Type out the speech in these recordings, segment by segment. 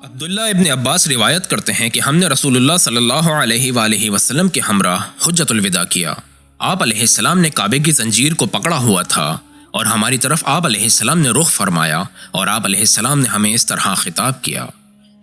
عبداللہ ابن عباس روایت کرتے ہیں کہ ہم نے رسول اللہ صلی اللہ علیہ وآلہ وسلم کے ہمراہ حجۃ الوداع کیا۔ آپ علیہ السلام نے کعبے کی زنجیر کو پکڑا ہوا تھا اور ہماری طرف آپ علیہ السلام نے رخ فرمایا اور آپ علیہ السلام نے ہمیں اس طرح خطاب کیا: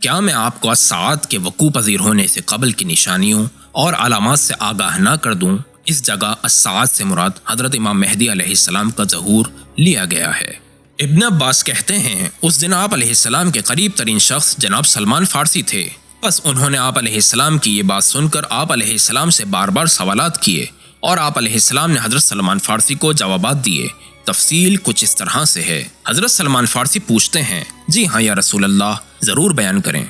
کیا میں آپ کو الساعت کے وقوع پذیر ہونے سے قبل کی نشانیوں اور علامات سے آگاہ نہ کر دوں؟ اس جگہ الساعت سے مراد حضرت امام مہدی علیہ السلام کا ظہور لیا گیا ہے۔ ابن عباس کہتے ہیں اس دن آپ علیہ السلام کے قریب ترین شخص جناب سلمان فارسی تھے، بس انہوں نے آپ علیہ السلام کی یہ بات سن کر آپ علیہ السلام سے بار بار سوالات کیے اور آپ علیہ السلام نے حضرت سلمان فارسی کو جوابات دیے۔ تفصیل کچھ اس طرح سے ہے۔ حضرت سلمان فارسی پوچھتے ہیں: جی ہاں یا رسول اللہ، ضرور بیان کریں۔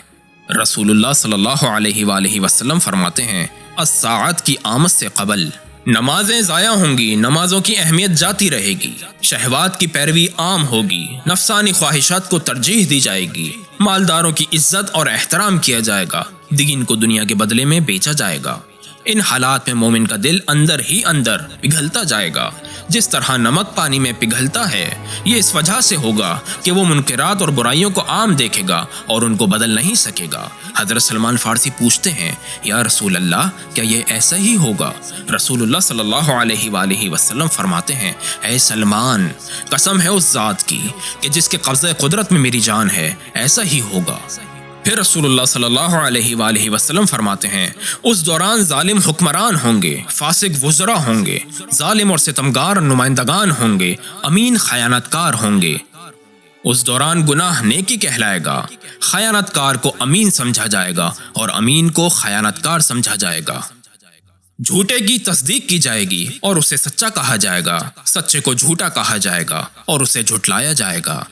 رسول اللہ صلی اللہ علیہ وآلہ وسلم فرماتے ہیں: الساعت کی آمد سے قبل نمازیں ضائع ہوں گی، نمازوں کی اہمیت جاتی رہے گی، شہوات کی پیروی عام ہوگی، نفسانی خواہشات کو ترجیح دی جائے گی، مالداروں کی عزت اور احترام کیا جائے گا، دین کو دنیا کے بدلے میں بیچا جائے گا۔ ان حالات میں مومن کا دل اندر ہی اندر پگھلتا جائے گا، جس طرح نمک پانی میں پگھلتا ہے۔ یہ اس وجہ سے ہوگا کہ وہ منکرات اور برائیوں کو عام دیکھے گا اور ان کو بدل نہیں سکے گا۔ حضرت سلمان فارسی پوچھتے ہیں: یا رسول اللہ، کیا یہ ایسا ہی ہوگا؟ رسول اللہ صلی اللہ علیہ وآلہ وسلم فرماتے ہیں: اے سلمان، قسم ہے اس ذات کی کہ جس کے قبضہ قدرت میں میری جان ہے، ایسا ہی ہوگا۔ پھر رسول اللہ صلی اللہ علیہ وآلہ وسلم فرماتے ہیں: اس دوران ظالم حکمران ہوں گے، فاسق وزراء ہوں گے، ظالم اور ستمگار نمائندگان ہوں گے، امین خیانت کار ہوں گے۔ اس دوران گناہ نیکی کہلائے گا، خیانت کار کو امین سمجھا جائے گا اور امین کو خیانت کار سمجھا جائے گا۔ جھوٹے کی تصدیق کی جائے گی اور اسے سچا کہا جائے گا، سچے کو جھوٹا کہا جائے گا اور اسے جھٹلایا جائے گا۔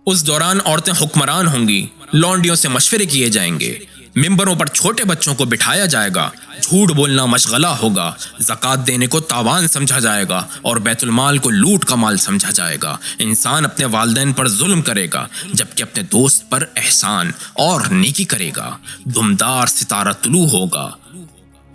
اس دوران عورتیں حکمران ہوں گی، لونڈیوں سے مشورے کیے جائیں گے، ممبروں پر چھوٹے بچوں کو بٹھایا جائے گا، جھوٹ بولنا مشغلہ ہوگا، زکوٰۃ دینے کو تاوان سمجھا جائے گا اور بیت المال کو لوٹ کا مال سمجھا جائے گا۔ انسان اپنے والدین پر ظلم کرے گا جبکہ اپنے دوست پر احسان اور نیکی کرے گا۔ دمدار ستارہ طلوع ہوگا۔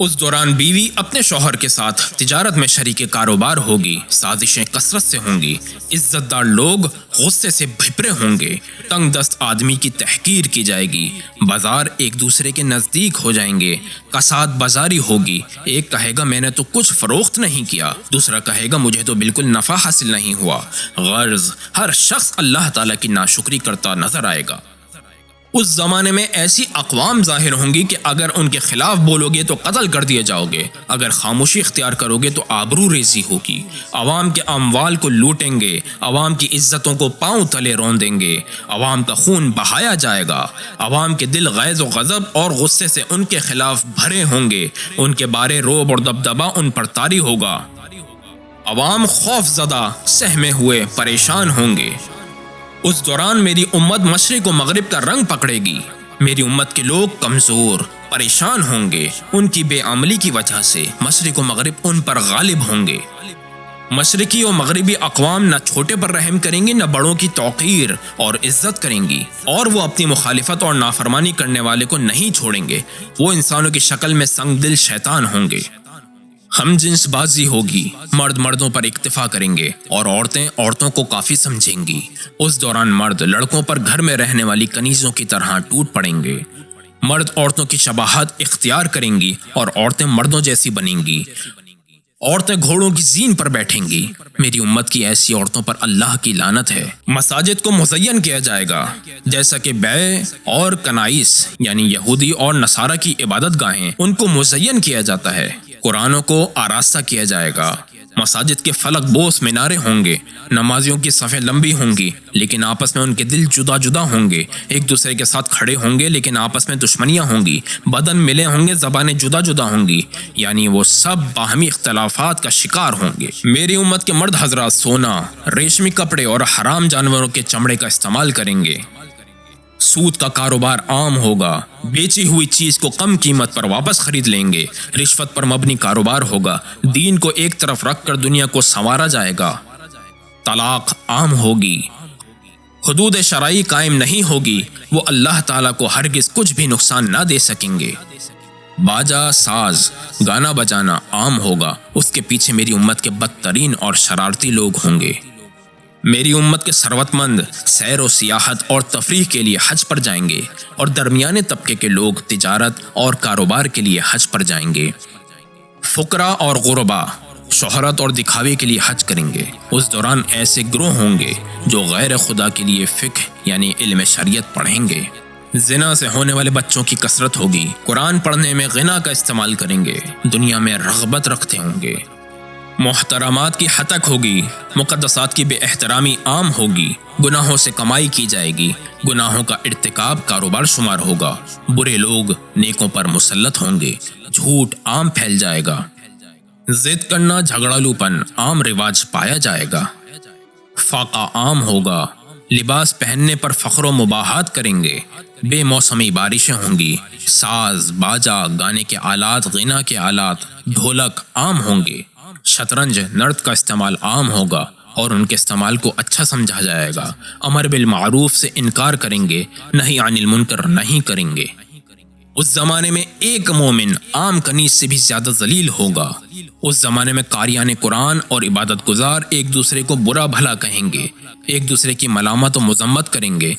اس دوران بیوی اپنے شوہر کے ساتھ تجارت میں شریک کاروبار ہوگی، سازشیں کثرت سے ہوں گی، عزت دار لوگ غصے سے بھپرے ہوں گے، تنگ دست آدمی کی تحقیر کی جائے گی، بازار ایک دوسرے کے نزدیک ہو جائیں گے، کساد بازاری ہوگی، ایک کہے گا میں نے تو کچھ فروخت نہیں کیا، دوسرا کہے گا مجھے تو بالکل نفع حاصل نہیں ہوا۔ غرض ہر شخص اللہ تعالیٰ کی ناشکری کرتا نظر آئے گا۔ اس زمانے میں ایسی اقوام ظاہر ہوں گی کہ اگر ان کے خلاف بولو گے تو قتل کر دیے جاؤ گے، اگر خاموشی اختیار کرو گے تو آبرو ریزی ہوگی، عوام کے اموال کو لوٹیں گے، عوام کی عزتوں کو پاؤں تلے رون دیں گے، عوام کا خون بہایا جائے گا، عوام کے دل غیظ و غضب اور غصے سے ان کے خلاف بھرے ہوں گے، ان کے بارے رعب اور دبدبہ ان پر طاری ہوگا، عوام خوف زدہ سہمے ہوئے پریشان ہوں گے۔ اس دوران میری امت مشرق و مغرب کا رنگ پکڑے گی، میری امت کے لوگ کمزور پریشان ہوں گے، ان کی بے عملی کی وجہ سے مشرق و مغرب ان پر غالب ہوں گے۔ مشرقی و مغربی اقوام نہ چھوٹے پر رحم کریں گی، نہ بڑوں کی توقیر اور عزت کریں گی، اور وہ اپنی مخالفت اور نافرمانی کرنے والے کو نہیں چھوڑیں گے۔ وہ انسانوں کی شکل میں سنگ دل شیطان ہوں گے۔ ہم جنس بازی ہوگی، مرد مردوں پر اکتفا کریں گے اور عورتیں عورتوں کو کافی سمجھیں گی۔ اس دوران مرد لڑکوں پر گھر میں رہنے والی کنیزوں کی طرح ٹوٹ پڑیں گے، مرد عورتوں کی شباہت اختیار کریں گی اور عورتیں مردوں جیسی بنیں گی، عورتیں گھوڑوں کی زین پر بیٹھیں گی۔ میری امت کی ایسی عورتوں پر اللہ کی لعنت ہے۔ مساجد کو مزین کیا جائے گا جیسا کہ بیع اور کنائس یعنی یہودی اور نصارہ کی عبادت گاہیں، ان کو مزین کیا جاتا ہے، قرآنوں کو آراستہ کیا جائے گا۔ مساجد کے فلک بوس مینارے ہوں گے، نمازیوں کی صفیں لمبی ہوں گی لیکن آپس میں ان کے دل جدا جدا ہوں گے، ایک دوسرے کے ساتھ کھڑے ہوں گے لیکن آپس میں دشمنیاں ہوں گی، بدن ملے ہوں گے، زبانیں جدا جدا ہوں گی، یعنی وہ سب باہمی اختلافات کا شکار ہوں گے۔ میری امت کے مرد حضرات سونا، ریشمی کپڑے اور حرام جانوروں کے چمڑے کا استعمال کریں گے، سود کا کاروبار عام ہوگا، بیچی ہوئی چیز کو کم قیمت پر واپس خرید لیں گے، رشوت پر مبنی کاروبار ہوگا، دین کو ایک طرف رکھ کر دنیا کو سنوارا جائے گا، طلاق عام ہوگی، حدود شرعی قائم نہیں ہوگی، وہ اللہ تعالیٰ کو ہرگز کچھ بھی نقصان نہ دے سکیں گے، باجا ساز گانا بجانا عام ہوگا، اس کے پیچھے میری امت کے بدترین اور شرارتی لوگ ہوں گے۔ میری امت کے ثروت مند سیر و سیاحت اور تفریح کے لیے حج پر جائیں گے، اور درمیانے طبقے کے لوگ تجارت اور کاروبار کے لیے حج پر جائیں گے۔ فقراء اور غربا شہرت اور دکھاوے کے لیے حج کریں گے۔ اس دوران ایسے گروہ ہوں گے جو غیر خدا کے لیے فقہ یعنی علم شریعت پڑھیں گے۔ زنا سے ہونے والے بچوں کی کثرت ہوگی۔ قرآن پڑھنے میں غنا کا استعمال کریں گے۔ دنیا میں رغبت رکھتے ہوں گے۔ محترمات کی ہتک ہوگی۔ مقدسات کی بے احترامی عام ہوگی۔ گناہوں سے کمائی کی جائے گی۔ گناہوں کا ارتکاب کاروبار شمار ہوگا۔ برے لوگ نیکوں پر مسلط ہوں گے۔ جھوٹ عام پھیل جائے گا۔ ضد کرنا، جھگڑالوپن عام رواج پایا جائے گا۔ فاقہ عام ہوگا۔ لباس پہننے پر فخر و مباحات کریں گے۔ بے موسمی بارشیں ہوں گی۔ ساز، باجا، گانے کے آلات، غنا کے آلات، ڈھولک عام ہوں گے۔ شطرنج، نرد کا استعمال عام ہوگا اور ان کے استعمال کو اچھا سمجھا جائے گا۔ امر بالمعروف سے انکار کریں گے، نہی عن المنکر نہیں کریں گے۔ اس زمانے میں ایک مومن عام کنیز سے بھی زیادہ ذلیل ہوگا۔ اس زمانے میں قاریان قرآن اور عبادت گزار ایک دوسرے کو برا بھلا کہیں گے، ایک دوسرے کی ملامت و مذمت کریں گے۔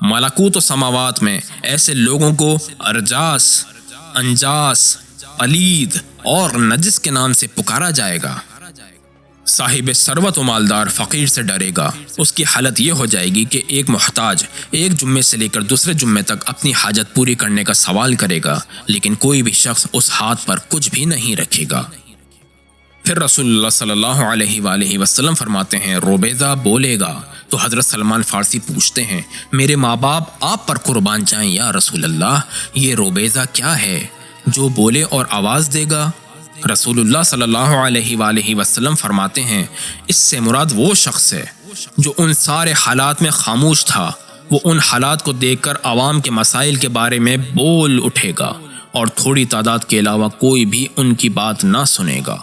ملکوت و سماوات میں ایسے لوگوں کو ارجاس، انجاس، پلید اور نجس کے نام سے پکارا جائے گا۔ صاحب ثروت و مالدار فقیر سے ڈرے گا۔ اس کی حالت یہ ہو جائے گی کہ ایک محتاج ایک جمعے سے لے کر دوسرے جمعے تک اپنی حاجت پوری کرنے کا سوال کرے گا، لیکن کوئی بھی شخص اس ہاتھ پر کچھ بھی نہیں رکھے گا۔ پھر رسول اللہ صلی اللہ علیہ وآلہ وسلم فرماتے ہیں، روبیضہ بولے گا تو حضرت سلمان فارسی پوچھتے ہیں، میرے ماں باپ آپ پر قربان جائیں یا رسول اللہ، یہ روبیضہ کیا ہے جو بولے اور آواز دے گا؟ رسول اللہ صلی اللہ علیہ وآلہ وسلم فرماتے ہیں، اس سے مراد وہ شخص ہے جو ان سارے حالات میں خاموش تھا۔ وہ ان حالات کو دیکھ کر عوام کے مسائل کے بارے میں بول اٹھے گا اور تھوڑی تعداد کے علاوہ کوئی بھی ان کی بات نہ سنے گا۔